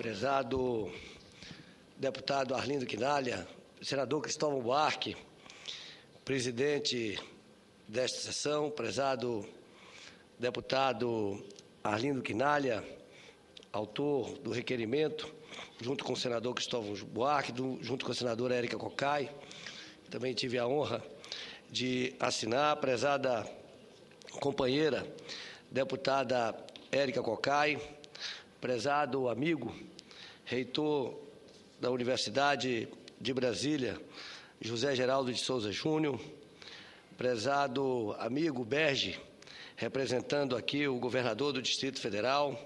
prezado deputado Arlindo Quinalha, senador Cristóvão Buarque, presidente desta sessão, prezado deputado Arlindo Quinalha, autor do requerimento, junto com o senador Cristóvão Buarque, junto com a senadora Érica Cocai, também tive a honra de assinar, prezada companheira deputada Érica Cocai, prezado amigo, reitor da Universidade de Brasília, José Geraldo de Souza Júnior, prezado amigo Berge, representando aqui o governador do Distrito Federal,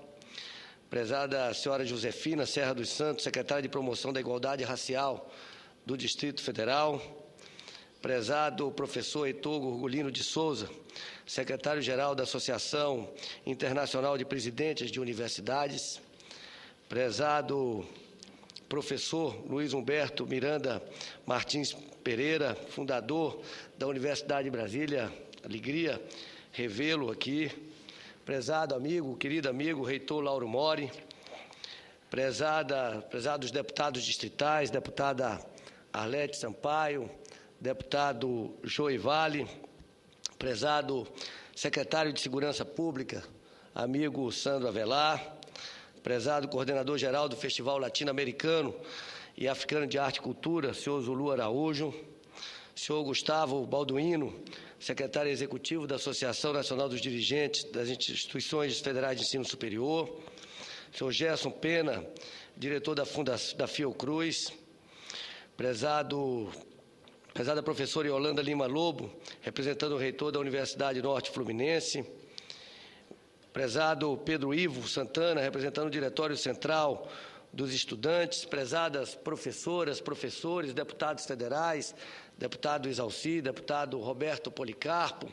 prezada senhora Josefina Serra dos Santos, secretária de Promoção da Igualdade Racial do Distrito Federal, prezado professor Heitor Gorgulino de Souza, secretário-geral da Associação Internacional de Presidentes de Universidades, prezado professor Luiz Humberto Miranda Martins Pereira, fundador da Universidade de Brasília, alegria revê-lo aqui, prezado amigo, querido amigo, reitor Lauro Mori, prezados deputados distritais, deputada Arlete Sampaio, deputado Joey Vale, prezado secretário de Segurança Pública, amigo Sandro Avelar, prezado coordenador-geral do Festival Latino-Americano e Africano de Arte e Cultura, senhor Zulu Araújo, senhor Gustavo Balduino, secretário executivo da Associação Nacional dos Dirigentes das Instituições Federais de Ensino Superior, senhor Gerson Pena, diretor da Fiocruz, prezada professora Yolanda Lima Lobo, representando o reitor da Universidade Norte Fluminense, prezado Pedro Ivo Santana, representando o Diretório Central dos Estudantes, prezadas professoras, professores, deputados federais, deputado Isalci, deputado Roberto Policarpo,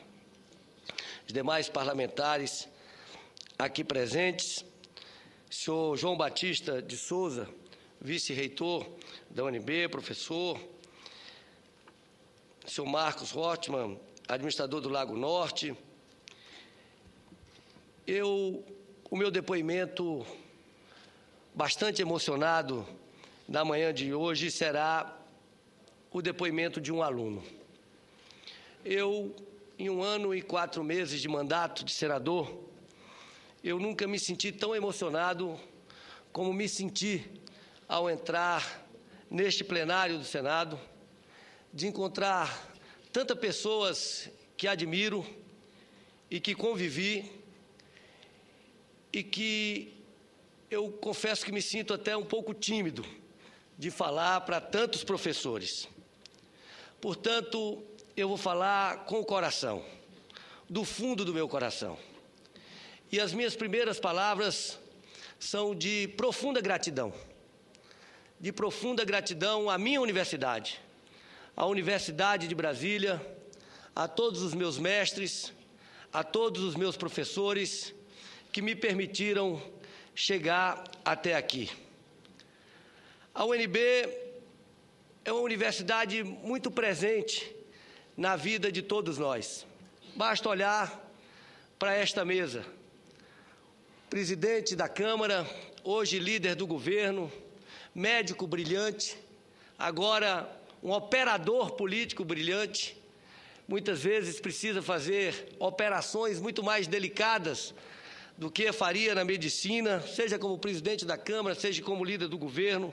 os demais parlamentares aqui presentes, senhor João Batista de Souza, vice-reitor da UNB, professor, senhor Marcos Rothman, administrador do Lago Norte. O meu depoimento, bastante emocionado, na manhã de hoje, será o depoimento de um aluno. Em 1 ano e 4 meses de mandato de senador, eu nunca me senti tão emocionado como me senti ao entrar neste plenário do Senado, de encontrar tantas pessoas que admiro e que convivi, e que eu confesso que me sinto até um pouco tímido de falar para tantos professores. Portanto, eu vou falar com o coração, do fundo do meu coração. E as minhas primeiras palavras são de profunda gratidão à minha universidade, à Universidade de Brasília, a todos os meus mestres, a todos os meus professores que me permitiram chegar até aqui. A UNB é uma universidade muito presente na vida de todos nós. Basta olhar para esta mesa. Presidente da Câmara, hoje líder do governo, médico brilhante, agora um operador político brilhante, muitas vezes precisa fazer operações muito mais delicadas do que faria na medicina, seja como presidente da Câmara, seja como líder do governo.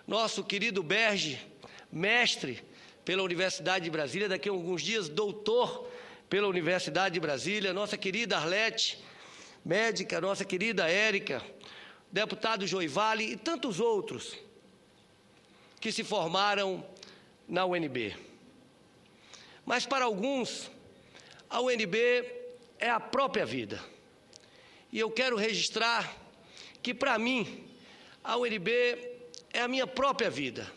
Nosso querido Berge, mestre pela Universidade de Brasília, daqui a alguns dias doutor pela Universidade de Brasília, nossa querida Arlete, médica, nossa querida Érica, deputado Joey Vale e tantos outros que se formaram na UNB. Mas para alguns, a UNB é a própria vida. E eu quero registrar que, para mim, a UNB é a minha própria vida.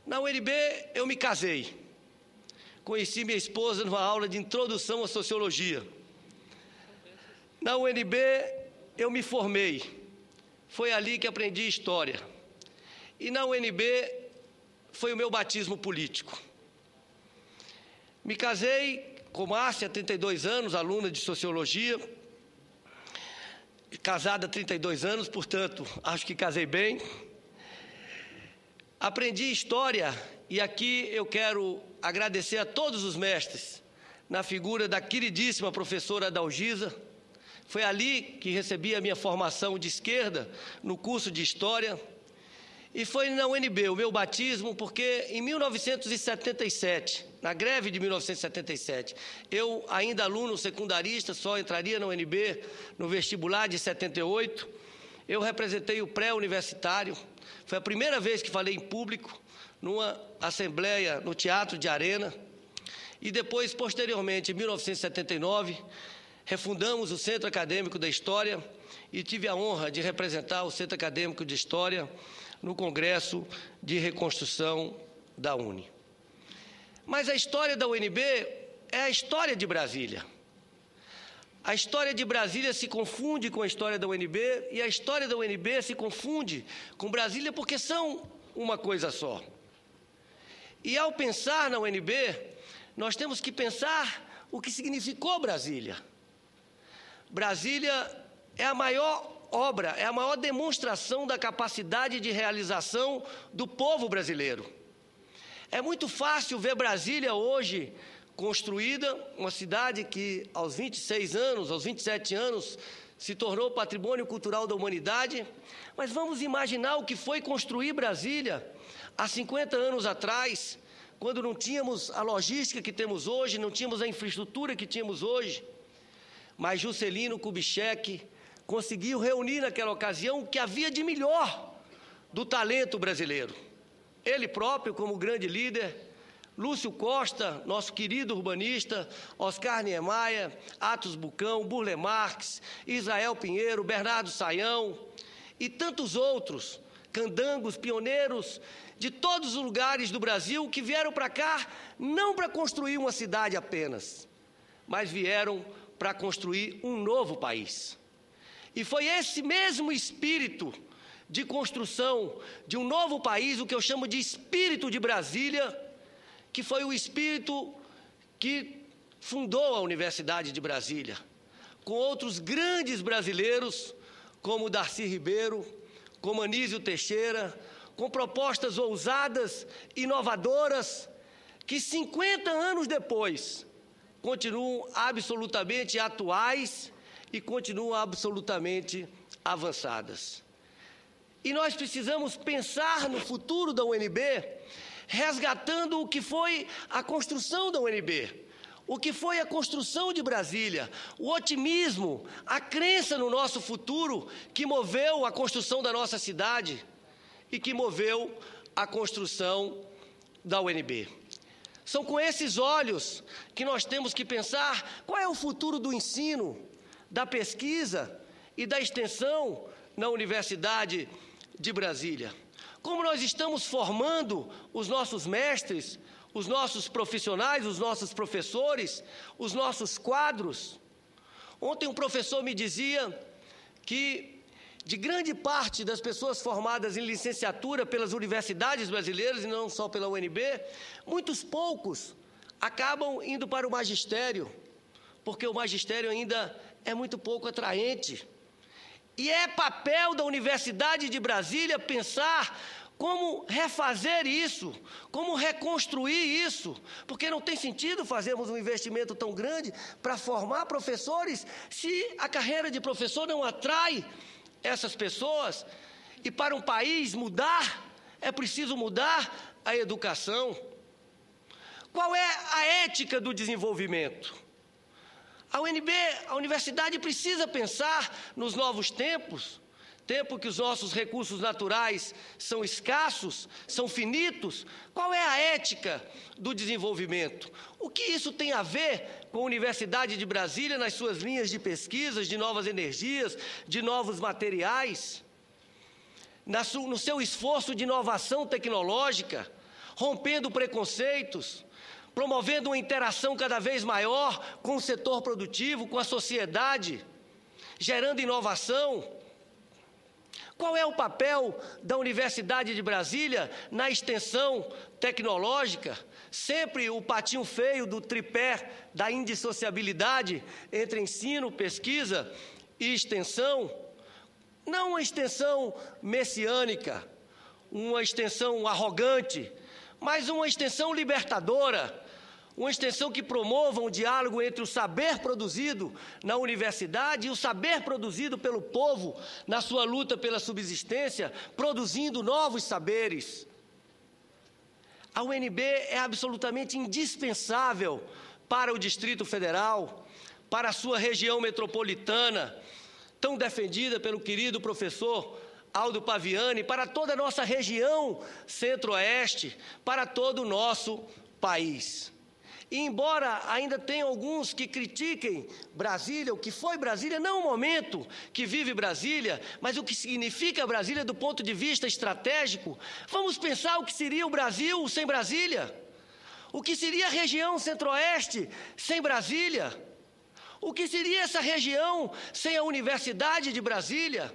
Na UNB, eu me casei. Conheci minha esposa numa aula de introdução à sociologia. Na UNB, eu me formei. Foi ali que aprendi história. E na UNB, foi o meu batismo político. Me casei com Márcia, 32 anos, aluna de sociologia. casada há 32 anos, portanto, acho que casei bem. Aprendi história e aqui eu quero agradecer a todos os mestres, na figura da queridíssima professora Adalgisa. Foi ali que recebi a minha formação de esquerda, no curso de História. E foi na UNB o meu batismo, porque em 1977, na greve de 1977, eu, ainda aluno secundarista, só entraria na UNB no vestibular de 78, eu representei o pré-universitário. Foi a primeira vez que falei em público, numa assembleia no Teatro de Arena. E depois, posteriormente, em 1979, refundamos o Centro Acadêmico da História e tive a honra de representar o Centro Acadêmico de História no Congresso de Reconstrução da UNE. Mas a história da UNB é a história de Brasília. A história de Brasília se confunde com a história da UNB e a história da UNB se confunde com Brasília porque são uma coisa só. E ao pensar na UNB, nós temos que pensar o que significou Brasília. Brasília é a maior obra, é a maior demonstração da capacidade de realização do povo brasileiro. É muito fácil ver Brasília hoje construída, uma cidade que aos 26 anos, aos 27 anos, se tornou patrimônio cultural da humanidade, mas vamos imaginar o que foi construir Brasília há 50 anos atrás, quando não tínhamos a logística que temos hoje, não tínhamos a infraestrutura que tínhamos hoje. Mas Juscelino Kubitschek conseguiu reunir naquela ocasião o que havia de melhor do talento brasileiro. Ele próprio, como grande líder, Lúcio Costa, nosso querido urbanista, Oscar Niemeyer, Atos Bucão, Burle Marx, Israel Pinheiro, Bernardo Sayão e tantos outros, candangos, pioneiros de todos os lugares do Brasil que vieram para cá não para construir uma cidade apenas, mas vieram para construir um novo país. E foi esse mesmo espírito de construção de um novo país, o que eu chamo de espírito de Brasília, que foi o espírito que fundou a Universidade de Brasília, com outros grandes brasileiros, como Darcy Ribeiro, como Anísio Teixeira, com propostas ousadas, inovadoras, que 50 anos depois continuam absolutamente atuais e continuam absolutamente avançadas. E nós precisamos pensar no futuro da UNB, resgatando o que foi a construção da UNB, o que foi a construção de Brasília, o otimismo, a crença no nosso futuro que moveu a construção da nossa cidade e que moveu a construção da UNB. São com esses olhos que nós temos que pensar qual é o futuro do ensino, da pesquisa e da extensão na Universidade de Brasília. Como nós estamos formando os nossos mestres, os nossos profissionais, os nossos professores, os nossos quadros. Ontem um professor me dizia que de grande parte das pessoas formadas em licenciatura pelas universidades brasileiras, e não só pela UNB, muitos poucos acabam indo para o magistério, porque o magistério ainda é muito pouco atraente. E é papel da Universidade de Brasília pensar como refazer isso, como reconstruir isso, porque não tem sentido fazermos um investimento tão grande para formar professores se a carreira de professor não atrai essas pessoas. E para um país mudar, é preciso mudar a educação. Qual é a ética do desenvolvimento? A UNB, a universidade precisa pensar nos novos tempos, tempo que os nossos recursos naturais são escassos, são finitos. Qual é a ética do desenvolvimento? O que isso tem a ver com a Universidade de Brasília nas suas linhas de pesquisas, de novas energias, de novos materiais? No seu esforço de inovação tecnológica, rompendo preconceitos, promovendo uma interação cada vez maior com o setor produtivo, com a sociedade, gerando inovação. Qual é o papel da Universidade de Brasília na extensão tecnológica? Sempre o patinho feio do tripé da indissociabilidade entre ensino, pesquisa e extensão. Não uma extensão messiânica, uma extensão arrogante, mas uma extensão libertadora, uma extensão que promova um diálogo entre o saber produzido na universidade e o saber produzido pelo povo na sua luta pela subsistência, produzindo novos saberes. A UNB é absolutamente indispensável para o Distrito Federal, para a sua região metropolitana, tão defendida pelo querido professor Aldo Paviani, para toda a nossa região centro-oeste, para todo o nosso país. E embora ainda tenha alguns que critiquem Brasília, o que foi Brasília, não o momento que vive Brasília, mas o que significa Brasília do ponto de vista estratégico, vamos pensar o que seria o Brasil sem Brasília, o que seria a região centro-oeste sem Brasília, o que seria essa região sem a Universidade de Brasília.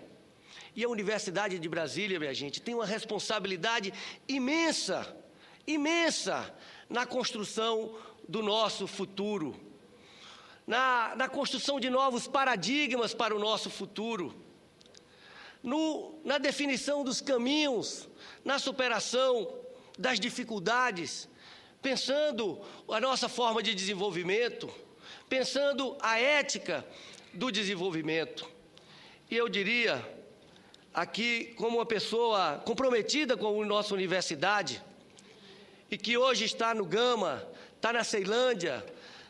E a Universidade de Brasília, minha gente, tem uma responsabilidade imensa, imensa, na construção do nosso futuro, na construção de novos paradigmas para o nosso futuro, na definição dos caminhos, na superação das dificuldades, pensando a nossa forma de desenvolvimento, pensando a ética do desenvolvimento. E eu diria, aqui, como uma pessoa comprometida com a nossa universidade, e que hoje está no Gama, está na Ceilândia,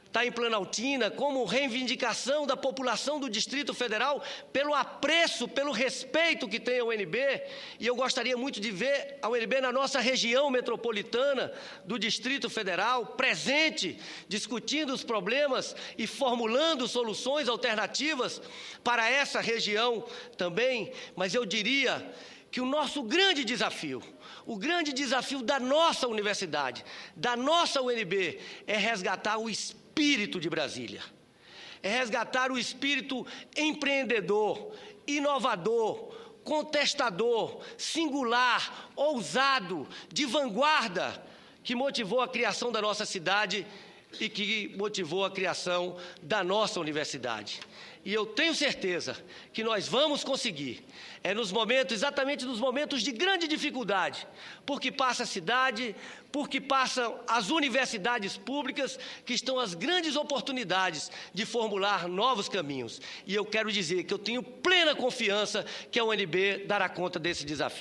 está em Planaltina, como reivindicação da população do Distrito Federal, pelo apreço, pelo respeito que tem a UNB, e eu gostaria muito de ver a UNB na nossa região metropolitana do Distrito Federal, presente, discutindo os problemas e formulando soluções alternativas para essa região também, mas eu diria que o nosso grande desafio, o grande desafio da nossa universidade, da nossa UNB, é resgatar o espírito de Brasília. É resgatar o espírito empreendedor, inovador, contestador, singular, ousado, de vanguarda, que motivou a criação da nossa cidade e que motivou a criação da nossa universidade. E eu tenho certeza que nós vamos conseguir, exatamente nos momentos de grande dificuldade, porque passa a cidade, porque passam as universidades públicas, que estão as grandes oportunidades de formular novos caminhos. E eu quero dizer que eu tenho plena confiança que a UNB dará conta desse desafio.